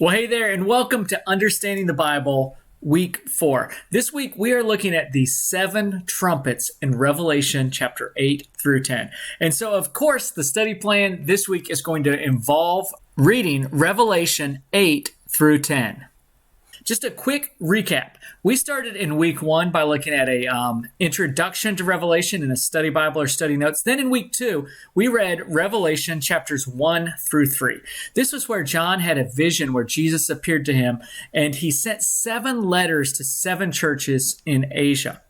Well, hey there, and welcome to Understanding the Bible, Week 4. This week, we are looking at the 7 trumpets in Revelation chapter 8 through 10. And so, of course, the study plan this week is going to involve reading Revelation 8 through 10. Just a quick recap. We started in week 1 by looking at a introduction to Revelation in a study Bible or study notes. Then in week 2, we read Revelation chapters 1 through 3. This was where John had a vision where Jesus appeared to him, and he sent 7 letters to 7 churches in Asia.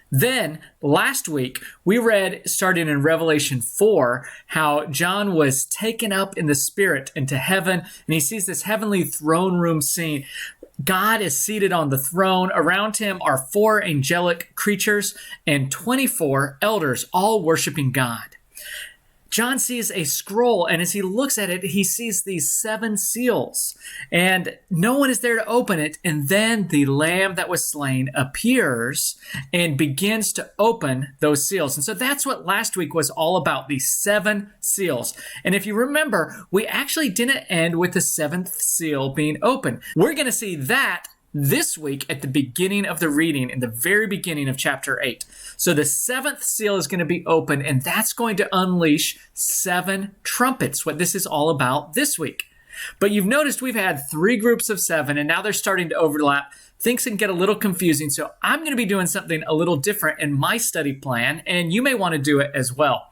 Then, last week, we read, starting in Revelation 4, how John was taken up in the Spirit into heaven, and he sees this heavenly throne room scene. God is seated on the throne. Around him are 4 angelic creatures and 24 elders, all worshiping God. John sees a scroll, and as he looks at it, he sees these 7 seals, and no one is there to open it. And then the Lamb that was slain appears and begins to open those seals. And so that's what last week was all about, these 7 seals. And if you remember, we actually didn't end with the 7th seal being open. We're going to see that this week at the beginning of the reading, in the very beginning of chapter 8. So the 7th seal is going to be open, and that's going to unleash 7 trumpets, what this is all about this week. But you've noticed we've had 3 groups of 7, and now they're starting to overlap. Things can get a little confusing, so I'm going to be doing something a little different in my study plan, and you may want to do it as well.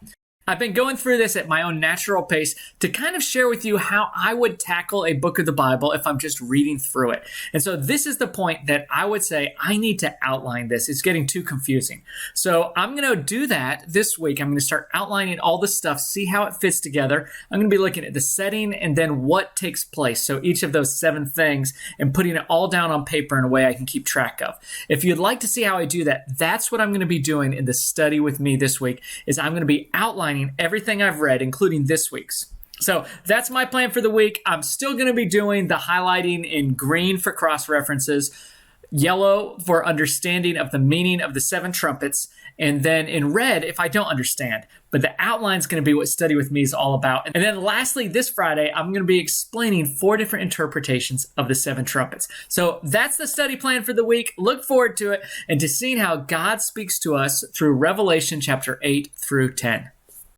I've been going through this at my own natural pace to kind of share with you how I would tackle a book of the Bible if I'm just reading through it. And so this is the point that I would say I need to outline this. It's getting too confusing. So I'm going to do that this week. I'm going to start outlining all the stuff, see how it fits together. I'm going to be looking at the setting and then what takes place. So each of those 7 things, and putting it all down on paper in a way I can keep track of. If you'd like to see how I do that, that's what I'm going to be doing in the study with me this week, is I'm going to be outlining everything I've read, including this week's. So that's my plan for the week. I'm still going to be doing the highlighting in green for cross references, yellow for understanding of the meaning of the 7 trumpets, and then in red if I don't understand. But the outline is going to be what Study With Me is all about. And then lastly, this Friday, I'm going to be explaining 4 different interpretations of the 7 trumpets. So that's the study plan for the week. Look forward to it and to seeing how God speaks to us through Revelation chapter 8 through 10.